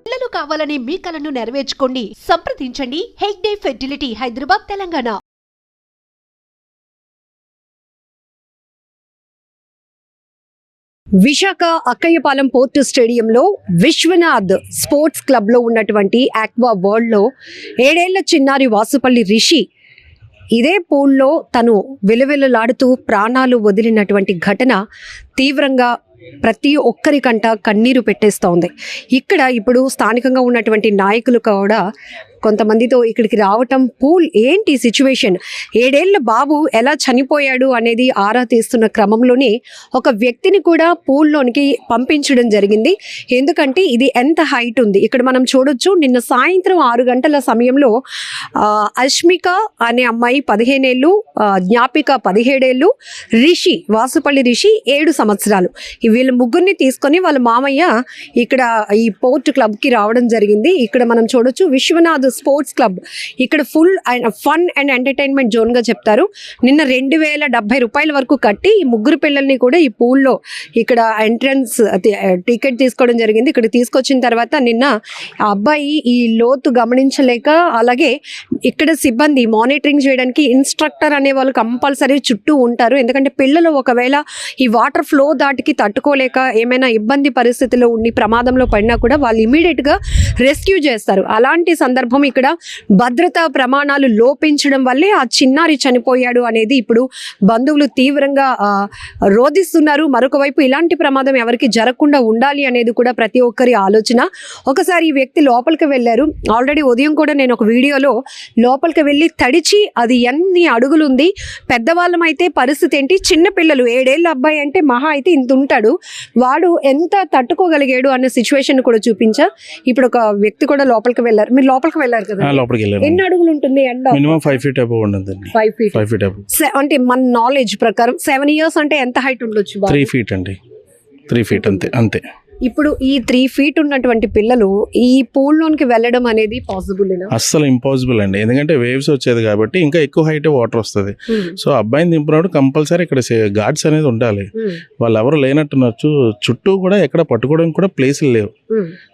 పిల్లలు కావాలనే మీ కలను నెరవేర్చుకోండి. సంప్రదించండి హెగ్డే ఫెర్టిలిటీ, హైదరాబాద్, తెలంగాణ. విశాఖ అక్కయ్యపాలెం పోర్టు స్టేడియంలో విశ్వనాథ్ స్పోర్ట్స్ క్లబ్లో ఉన్నటువంటి ఆక్వా వరల్డ్లో 7 ఏళ్ల చిన్నారి వాసుపల్లి రిషి ఇదే పూల్లో తను విలవిలలాడుతూ ప్రాణాలు వదిలినటువంటి ఘటన తీవ్రంగా ప్రతి ఒక్కరికంట కన్నీరు పెట్టేస్తోంది. ఇక్కడ ఇప్పుడు స్థానికంగా ఉన్నటువంటి నాయకులు కూడా కొంతమందితో ఇక్కడికి రావటం, పూల్ ఏంటి సిచ్యువేషన్, 7 ఏళ్ల బాబు ఎలా చనిపోయాడు అనేది ఆరా తీస్తున్న క్రమంలోనే ఒక వ్యక్తిని కూడా పూల్లోనికి పంపించడం జరిగింది. ఎందుకంటే ఇది ఎంత హైట్ ఉంది ఇక్కడ మనం చూడొచ్చు. నిన్న సాయంత్రం 6 గంటల సమయంలో అష్మిక అనే అమ్మాయి 15 ఏళ్ళు, జ్ఞాపిక 17 ఏళ్ళు, రిషి వాసుపల్లి రిషి 7 సంవత్సరాలు, వీళ్ళ ముగ్గురిని తీసుకొని వాళ్ళ మామయ్య ఇక్కడ ఈ పోర్ట్ క్లబ్కి రావడం జరిగింది. ఇక్కడ మనం చూడొచ్చు విశ్వనాథ్ స్పోర్ట్స్ క్లబ్. ఇక్కడ ఫుల్ ఫన్ అండ్ ఎంటర్టైన్మెంట్ జోన్గా చెప్తారు. నిన్న 2070 రూపాయల వరకు కట్టి ఈ ముగ్గురు పిల్లల్ని కూడా ఈ పూల్లో ఇక్కడ ఎంట్రన్స్ టికెట్ తీసుకోవడం జరిగింది. ఇక్కడ తీసుకొచ్చిన తర్వాత నిన్న ఆ అబ్బాయి ఈ లోతు గమనించలేక, అలాగే ఇక్కడ సిబ్బంది మానిటరింగ్ చేయడానికి ఇన్స్ట్రక్టర్ అనే వాళ్ళు కంపల్సరీ చుట్టూ ఉంటారు. ఎందుకంటే పిల్లలు ఒకవేళ ఈ వాటర్ ఫ్లో దాటికి తట్టుకోలేక ఏమైనా ఇబ్బంది పరిస్థితిలో ఉండి ప్రమాదంలో పడినా కూడా వాళ్ళు ఇమీడియట్గా రెస్క్యూ చేస్తారు. అలాంటి సందర్భం ఇక్కడ భద్రతా ప్రమాణాలు లోపించడం వల్లే ఆ చిన్నారి చనిపోయాడు అనేది ఇప్పుడు బంధువులు తీవ్రంగా రోధిస్తున్నారు. మరొక వైపు ఇలాంటి ప్రమాదం ఎవరికి జరగకుండా ఉండాలి అనేది కూడా ప్రతి ఒక్కరి ఆలోచన. ఒకసారి ఈ వ్యక్తి లోపలికి వెళ్ళారు. ఆల్రెడీ ఉదయం కూడా నేను ఒక వీడియోలో లోపలికి వెళ్ళి తడిచి అది ఎన్ని అడుగులు ఉంది, పెద్దవాళ్ళమైతే పరిస్థితి ఏంటి, చిన్నపిల్లలు 7 ఏళ్ళ అబ్బాయి అంటే మహా అయితే ఇంత ఉంటాడు, వాడు ఎంత తట్టుకోగలిగాడు అనే సిచ్యువేషన్ కూడా చూపించా. ఇప్పుడు ఒక వ్యక్తి కూడా లోపలికి వెళ్ళారు. మీరు లోపలికి వెళ్ళారు కదా, లోపలికి వెళ్ళారు. ఎన్ని అడుగులు ఉంటుంది? మినిమం 5 feet అబౌవ్ ఉంటుందండి. 5 feet అబౌవ్ అంటే మన నాలెడ్జ్ ప్రకారం 7 years అంటే ఎంత హైట్ ఉండొచ్చు? 3 feet అండి. 3 feet అంతే. ఇప్పుడు ఈ 3 feet ఉన్నటువంటి పిల్లలు ఈ పూల్ లోనికి వెళ్ళడం అనేది పాసిబుల్? అస్సలు ఇంపాసిబుల్ అండి. ఎందుకంటే వేవ్స్ వచ్చేది కాబట్టి ఇంకా ఎక్కువ హైట్ వాటర్ వస్తుంది. సో అబ్బాయిని దింపినప్పుడు కంపల్సరీ ఇక్కడ గార్డ్స్ అనేది ఉండాలి. వాళ్ళు ఎవరు లేనట్టున్నారు. చుట్టూ కూడా ఎక్కడ పట్టుకోవడానికి కూడా ప్లేసులు లేవు.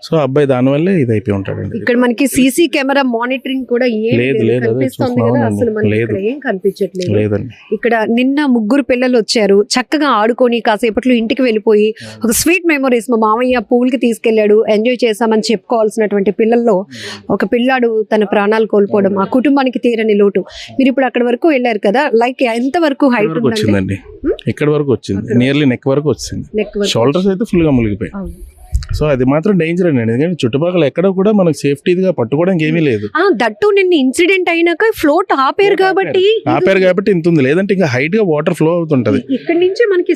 సో అబ్బాయి దానివల్లే ఇది అయిపోయి ఉంటాడండి. ఇక్కడ మనకి సీసీ కెమెరా మానిటరింగ్ కూడా లేదండి. ఇక్కడ నిన్న ముగ్గురు పిల్లలు వచ్చారు, చక్కగా ఆడుకొని కాసేపట్లో ఇంటికి వెళ్ళిపోయి ఒక స్వీట్ మెమరీస్, మా మామయ్య పూల్కి తీసుకెళ్లాడు, ఎంజాయ్ చేశామని చెప్పుకోవాల్సినటువంటి పిల్లల్లో ఒక పిల్లాడు తన ప్రాణాలు కోల్పోవడం ఆ కుటుంబానికి తీరని లోటు. మీరు ఇప్పుడు అక్కడ వరకు వెళ్ళారు కదా, లైక్ ఎంత వరకు హైట్ వచ్చిందండి? ఇక్కడ వరకు వచ్చింది, నియర్లీ నెక్ వరకు వచ్చింది. షోల్డర్స్ అయితే ఫుల్ గా మునిగిపోయి. సో అది మాత్రం డేంజర్ అండి. ఎందుకంటే చుట్టుపక్కల ఎక్కడ కూడా మనకు సేఫ్టీగా పట్టుకోవడానికి ఏమీ లేదు. దట్టు నిన్న ఇన్సిడెంట్ అయినాక ఫ్లోట్ ఆపారు కాబట్టి ఇంత ఉంది. లేదంటే ఇంకా హైట్ గా వాటర్ ఫ్లో అవుతుంటది. ఇక్కడ నుంచి మనకి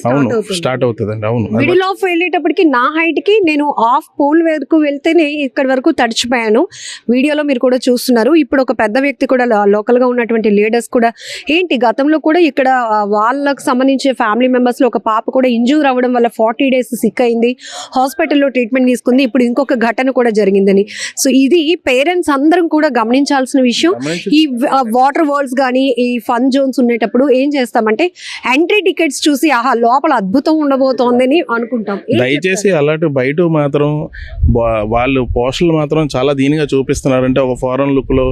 స్టార్ట్ అవుతుందండి. అవును, మిడిల్ ఆఫ్ వెళ్ళేటప్పటికి నా హైట్ కి నేను ఆఫ్ పూల్ వరకు వెళ్తేనే ఇక్కడ వరకు తడిచిపోయాను. వీడియోలో మీరు కూడా చూస్తున్నారు. ఇప్పుడు ఒక పెద్ద వ్యక్తి కూడా, లోకల్ గా ఉన్నటువంటి లీడర్స్ కూడా, ఏంటి గతంలో కూడా ఇక్కడ వాళ్ళకు సంబంధించిన ఫ్యామిలీ మెంబర్స్ లో ఒక పాప కూడా ఇంజూర్ అవ్వడం వల్ల 40 days సిక్ అయింది, హాస్పిటల్లో ట్రీట్మెంట్ తీసుకుంది. ఇప్పుడు ఇంకొక ఘటన కూడా జరిగిందని. సో ఇది పేరెంట్స్ అందరం కూడా గమనించాల్సిన విషయం. ఈ వాటర్ వరల్డ్స్ కానీ ఈ ఫన్ జోన్స్ ఉండేటప్పుడు ఏం చేస్తామంటే ఎంట్రీ టికెట్స్ చూసి ఆహా లోపల అద్భుతం ఉండబోతోందని అనుకుంటాం. దయచేసి అలాంటి బయట మాత్రం వాళ్ళు పోస్టులు మాత్రం చాలా దీనిగా చూపిస్తున్నారంటే ఒక ఫారెన్ లుక్ లో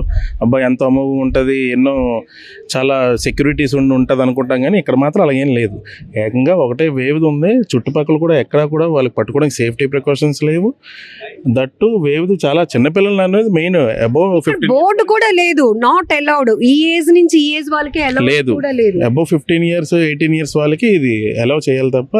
అబ్బాయి ఎంతో అమోఘం ఉంటుంది, ఎన్నో చాలా సెక్యూరిటీస్ ఉంటుంది అనుకుంటాం. కానీ ఇక్కడ మాత్రం అలా ఏం లేదు. ఏకంగా ఒకటే వేవ్ ఉంది. చుట్టుపక్కల కూడా ఎక్కడా కూడా వాళ్ళకి పట్టుకోవడానికి సేఫ్టీ ప్రికాషన్స్ లేవు. దట్టు వేవ్ చాలా చిన్నపిల్లలు అనేది మెయిన్. అబౌవ్ 15 బోర్డు కూడా లేదు, నాట్ అలౌడ్. ఈ ఏజ్ నుంచి ఈ ఏజ్ వాళ్ళకి లేదు. అబౌవ్ 15 years 18 years వాళ్ళకి ఇది అలౌ చేయాలి తప్ప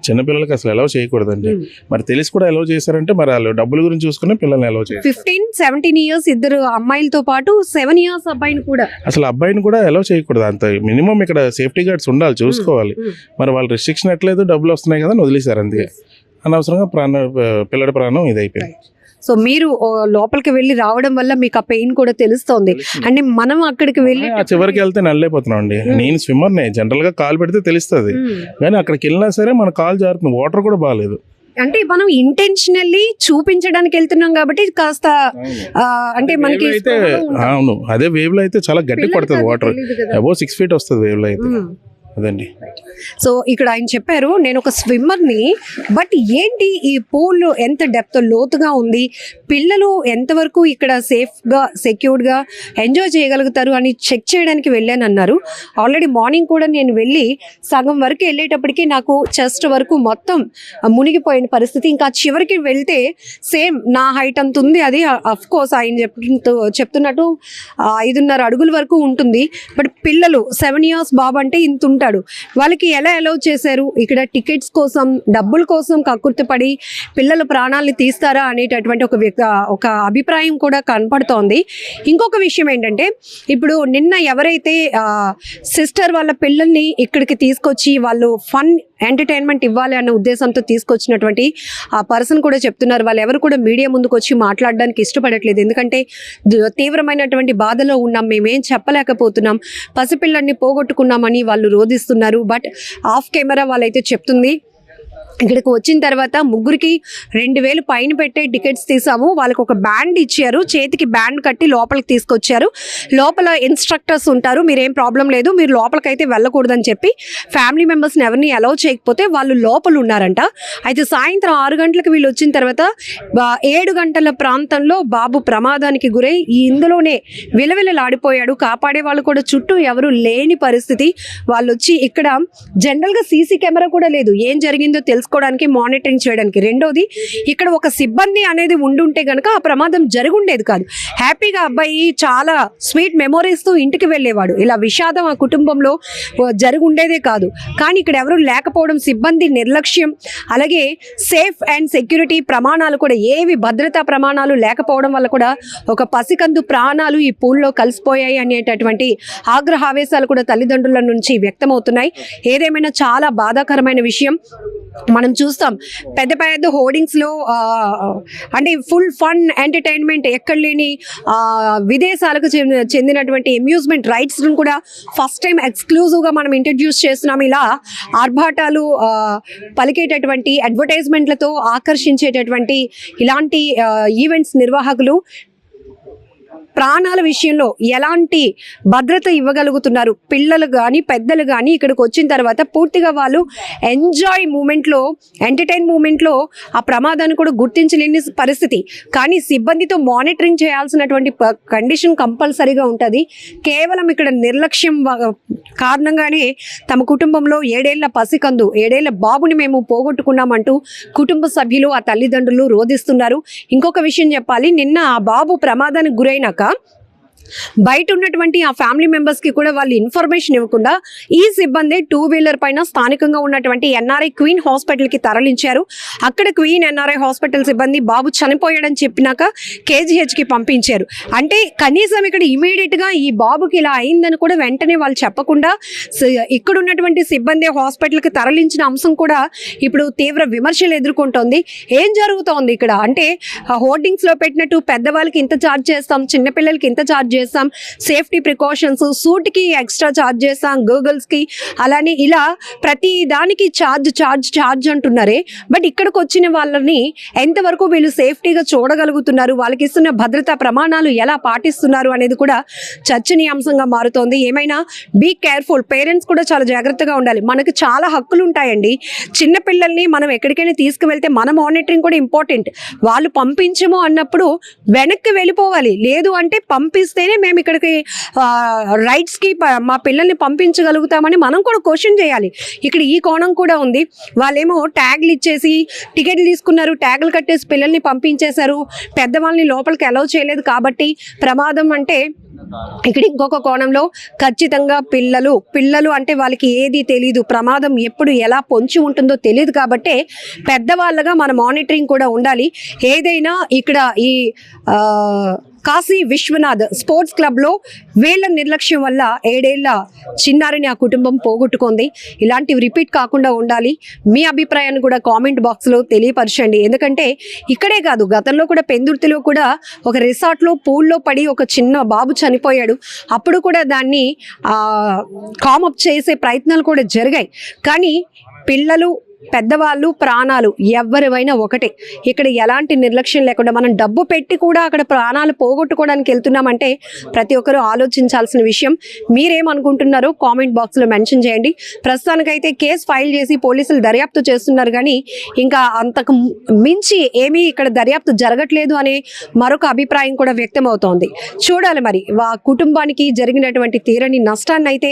చిన్నపిల్లలకి అసలు అలౌ చేయకూడదండి. మరి తెలిసి కూడా అలౌ చేశారంటే మరి వాళ్ళు డబ్బుల గురించి చూసుకుని పిల్లల్ని అలౌ చేయాలి. 15-17 years ఇద్దరు అమ్మాయిలతో పాటు 7 years అబ్బాయిని కూడా, అసలు అబ్బాయిని కూడా అలౌ చేయకూడదు. అంత మినిమం ఇక్కడ సేఫ్టీ గార్డ్స్ ఉండాలి, చూసుకోవాలి. మరి వాళ్ళు రిస్ట్రిక్షన్ ఎట్లేదు, డబ్బులు వస్తున్నాయి కదా వదిలేశారు. అందుకే అనవసరంగా పిల్లడి ప్రాణం ఇది అయిపోయింది. సో మీరు లోపలికి వెళ్ళి రావడం వల్ల మీకు ఆ పెయిన్ కూడా తెలుస్తోంది. అంటే మనం అక్కడికి వెళ్ళి చివరికి వెళ్తే నల్లైపోతున్నాం అండి. నేను స్విమ్మర్నే, జనరల్ గా కాలు పెడితే తెలుస్తుంది. కానీ అక్కడికి వెళ్ళినా సరే మన కాలు జారుతుంది. వాటర్ కూడా బాగాలేదు. అంటే మనం ఇంటెన్షనల్లీ చూపించడానికి వెళ్తున్నాం కాబట్టి కాస్త అంటే మనకి అవును, అదే వేవ్ లో అయితే చాలా గట్టి పడుతుంది వాటర్. అబౌవ్ 6 feet వస్తుంది వేవ్ లో అయితే. అదండి. సో ఇక్కడ ఆయన చెప్పారు, నేను ఒక స్విమ్మర్ని, బట్ ఏంటి ఈ పూల్ ఎంత డెప్త్ లోతుగా ఉంది, పిల్లలు ఎంతవరకు ఇక్కడ సేఫ్గా సెక్యూర్డ్గా ఎంజాయ్ చేయగలుగుతారు అని చెక్ చేయడానికి వెళ్ళాను అన్నారు. ఆల్రెడీ మార్నింగ్ కూడా నేను వెళ్ళి సగం వరకు వెళ్ళేటప్పటికి నాకు చెస్ట్ వరకు మొత్తం మునిగిపోయిన పరిస్థితి. ఇంకా చివరికి వెళ్తే సేమ్ నా హైట్ అంత ఉంది. అది అఫ్ కోర్స్ ఆయన చెప్తున్నట్టు 5.5 అడుగుల వరకు ఉంటుంది. బట్ పిల్లలు 7 years బాబు అంటే ఇంత ఉంటాడు. వాళ్ళకి ఎలా అలౌ చేశారు? ఇక్కడ టికెట్స్ కోసం డబ్బుల కోసం కక్కుర్తిపడి పిల్లల ప్రాణాలను తీస్తారా అనేటటువంటి ఒక అభిప్రాయం కూడా కనపడుతోంది. ఇంకొక విషయం ఏంటంటే, ఇప్పుడు నిన్న ఎవరైతే సిస్టర్ వాళ్ళ పిల్లల్ని ఇక్కడికి తీసుకొచ్చి వాళ్ళు ఫన్ ఎంటర్టైన్మెంట్ ఇవ్వాలి అన్న ఉద్దేశంతో తీసుకొచ్చినటువంటి ఆ పర్సన్ కూడా చెప్తున్నారు, వాళ్ళు ఎవరు కూడా మీడియా ముందుకు వచ్చి మాట్లాడడానికి ఇష్టపడట్లేదు. ఎందుకంటే తీవ్రమైనటువంటి బాధలో ఉన్నాం, మేమేం చెప్పలేకపోతున్నాం, పసిపిల్లల్ని పోగొట్టుకున్నామని వాళ్ళు రోధిస్తున్నారు. బట్ ఆఫ్ కెమెరా వాళ్ళైతే చెప్తుంది, ఇక్కడికి వచ్చిన తర్వాత ముగ్గురికి 2,000 పైన పెట్టే టికెట్స్ తీసాము. వాళ్ళకి ఒక బ్యాండ్ ఇచ్చారు, చేతికి బ్యాండ్ కట్టి లోపలికి తీసుకొచ్చారు. లోపల ఇన్స్ట్రక్టర్స్ ఉంటారు, మీరేం ప్రాబ్లం లేదు, మీరు లోపలికైతే వెళ్ళకూడదని చెప్పి ఫ్యామిలీ మెంబర్స్ని ఎవరిని అలౌ చేయకపోతే వాళ్ళు లోపల ఉన్నారంట. అయితే సాయంత్రం 6 గంటలకు వీళ్ళు వచ్చిన తర్వాత 7 గంటల ప్రాంతంలో బాబు ప్రమాదానికి గురై ఇందులోనే విలవిలలాడిపోయాడు. కాపాడే వాళ్ళు కూడా చుట్టూ ఎవరు లేని పరిస్థితి. వాళ్ళు వచ్చి ఇక్కడ జనరల్గా సీసీ కెమెరా కూడా లేదు, ఏం జరిగిందో తెలుసుకోవడానికి, మానిటరింగ్ చేయడానికి. రెండోది, ఇక్కడ ఒక సిబ్బంది అనేది ఉండుంటే గనక ఆ ప్రమాదం జరుగుండేది కాదు. హ్యాపీగా అబ్బాయి చాలా స్వీట్ మెమొరీస్తో ఇంటికి వెళ్ళేవాడు. ఇలా విషాదం ఆ కుటుంబంలో జరుగుండేదే కాదు. కానీ ఇక్కడ ఎవరు లేకపోవడం, సిబ్బంది నిర్లక్ష్యం, అలాగే సేఫ్ అండ్ సెక్యూరిటీ ప్రమాణాలు కూడా ఏవి భద్రతా ప్రమాణాలు లేకపోవడం వల్ల కూడా ఒక పసికందు ప్రాణాలు ఈ పూల్లో కలిసిపోయాయి అనేటటువంటి ఆగ్రహావేశాలు కూడా తల్లిదండ్రుల నుంచి వ్యక్తమవుతున్నాయి. ఏదేమైనా చాలా బాధాకరమైన విషయం. మనం చూస్తాం పెద్ద పెద్ద హోర్డింగ్స్లో అంటే ఫుల్ ఫన్ ఎంటర్టైన్మెంట్ ఎక్కడ లేని విదేశాలకు చెందినటువంటి అమ్యూజ్మెంట్ రైడ్స్ను కూడా ఫస్ట్ టైం ఎక్స్క్లూజివ్గా మనం ఇంట్రడ్యూస్ చేస్తున్నాం. ఇలా ఆర్భాటాలు పలికేటటువంటి అడ్వర్టైజ్మెంట్లతో ఆకర్షించేటటువంటి ఇలాంటి ఈవెంట్స్ నిర్వాహకులు ప్రాణాల విషయంలో ఎలాంటి భద్రత ఇవ్వగలుగుతున్నారు? పిల్లలు కానీ పెద్దలు కానీ ఇక్కడికి వచ్చిన తర్వాత పూర్తిగా వాళ్ళు ఎంజాయ్ మూమెంట్లో, ఎంటర్టైన్ మూమెంట్లో ఆ ప్రమాదాన్ని కూడా గుర్తించలేని పరిస్థితి. కానీ సిబ్బందితో మానిటరింగ్ చేయాల్సినటువంటి కండిషన్ కంపల్సరీగా ఉంటుంది. కేవలం ఇక్కడ నిర్లక్ష్యం కారణంగానే తమ కుటుంబంలో 7 ఏళ్ల పసికందు, 7 ఏళ్ల బాబుని మేము పోగొట్టుకున్నామంటూ కుటుంబ సభ్యులు, ఆ తల్లిదండ్రులు రోధిస్తున్నారు. ఇంకొక విషయం చెప్పాలి, నిన్న ఆ బాబు ప్రమాదానికి గురైనాక బయట ఉన్నటువంటి ఆ ఫ్యామిలీ మెంబర్స్కి కూడా వాళ్ళు ఇన్ఫర్మేషన్ ఇవ్వకుండా ఈ సిబ్బంది 2-wheeler పైన స్థానికంగా ఉన్నటువంటి ఎన్ఆర్ఐ క్వీన్ హాస్పిటల్కి తరలించారు. అక్కడ క్వీన్ ఎన్ఆర్ఐ హాస్పిటల్ సిబ్బంది బాబు చనిపోయాడని చెప్పినాక కేజీహెచ్కి పంపించారు. అంటే కనీసం ఇక్కడ ఇమీడియట్గా ఈ బాబుకి ఇలా అయిందని కూడా వెంటనే వాళ్ళు చెప్పకుండా ఇక్కడ ఉన్నటువంటి సిబ్బంది హాస్పిటల్కి తరలించిన అంశం కూడా ఇప్పుడు తీవ్ర విమర్శలు ఎదుర్కొంటోంది. ఏం జరుగుతోంది ఇక్కడ అంటే, హోర్డింగ్స్లో పెట్టినట్టు పెద్దవాళ్ళకి ఇంత ఛార్జ్ చేస్తాం, చిన్నపిల్లలకి ఇంత ఛార్జ్ చేస్తాం, సేఫ్టీ ప్రికాషన్స్, సూట్కి ఎక్స్ట్రా ఛార్జ్ చేస్తాం, గూగుల్స్కి, అలానే ఇలా ప్రతి దానికి ఛార్జ్ అంటున్నారే. బట్ ఇక్కడికి వచ్చిన వాళ్ళని ఎంతవరకు వీళ్ళు సేఫ్టీగా చూడగలుగుతున్నారు, వాళ్ళకి ఇస్తున్న భద్రతా ప్రమాణాలు ఎలా పాటిస్తున్నారు అనేది కూడా చర్చనీయాంశంగా మారుతోంది. ఏమైనా బీ కేర్ఫుల్, పేరెంట్స్ కూడా చాలా జాగ్రత్తగా ఉండాలి. మనకు చాలా హక్కులు ఉంటాయండి. చిన్నపిల్లల్ని మనం ఎక్కడికైనా తీసుకువెళ్తే మన మానిటరింగ్ కూడా ఇంపార్టెంట్. వాళ్ళు పంపించము అన్నప్పుడు వెనక్కి వెళ్ళిపోవాలి, లేదు అంటే పంపిస్తేనే మేము ఇక్కడికి రైడ్స్కి మా పిల్లల్ని పంపించగలుగుతామని మనం కూడా క్వశ్చన్ చేయాలి. ఇక్కడ ఈ కోణం కూడా ఉంది. వాళ్ళేమో ట్యాగ్లు ఇచ్చేసి టికెట్లు తీసుకున్నారు, ట్యాగులు కట్టేసి పిల్లల్ని పంపించేశారు, పెద్దవాళ్ళని లోపలికి అలౌ చేయలేదు కాబట్టి ప్రమాదం అంటే ఇక్కడ ఇంకొక కోణంలో ఖచ్చితంగా పిల్లలు అంటే వాళ్ళకి ఏది తెలియదు, ప్రమాదం ఎప్పుడు ఎలా పొంచి ఉంటుందో తెలియదు కాబట్టి పెద్దవాళ్ళగా మన మానిటరింగ్ కూడా ఉండాలి. ఏదైనా ఇక్కడ ఈ కాశీ విశ్వనాథ్ స్పోర్ట్స్ క్లబ్లో వీళ్ళ నిర్లక్ష్యం వల్ల 7 ఏళ్ల చిన్నారిని ఆ కుటుంబం పోగొట్టుకుంది. ఇలాంటివి రిపీట్ కాకుండా ఉండాలి. మీ అభిప్రాయాన్ని కూడా కామెంట్ బాక్స్లో తెలియపరచండి. ఎందుకంటే ఇక్కడే కాదు, గతంలో కూడా పెందుర్తిలో కూడా ఒక రిసార్ట్లో పూల్లో పడి ఒక చిన్న బాబు చనిపోయాడు. అప్పుడు కూడా దాన్ని కామప్ చేసే ప్రయత్నాలు కూడా జరిగాయి. కానీ పిల్లలు పెద్దవాళ్ళు ప్రాణాలు ఎవరివైనా ఒకటే. ఇక్కడ ఎలాంటి నిర్లక్ష్యం లేకుండా మనం డబ్బు పెట్టి కూడా అక్కడ ప్రాణాలు పోగొట్టుకోవడానికి వెళ్తున్నామంటే ప్రతి ఒక్కరూ ఆలోచించాల్సిన విషయం. మీరేమనుకుంటున్నారో కామెంట్ బాక్స్లో మెన్షన్ చేయండి. ప్రస్తుతానికైతే కేసు ఫైల్ చేసి పోలీసులు దర్యాప్తు చేస్తున్నారు, కానీ ఇంకా అంతకు మించి ఏమీ ఇక్కడ దర్యాప్తు జరగట్లేదు అనే మరొక అభిప్రాయం కూడా వ్యక్తం అవుతోంది. చూడాలి మరి కుటుంబానికి జరిగినటువంటి తీరని నష్టాన్ని అయితే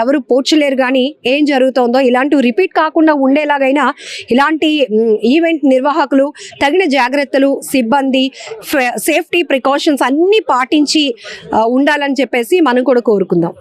ఎవరు పోడ్చలేరు, కానీ ఏం జరుగుతోందో ఇలాంటివి రిపీట్ కాకుండా ఉండేలాగైనా ఇలాంటి ఈవెంట్ నిర్వాహకులు తగిన జాగ్రత్తలు, సిబ్బంది సేఫ్టీ ప్రికాషన్స్ అన్నీ పాటించి ఉండాలని చెప్పేసి మనం కూడా కోరుకుందాం.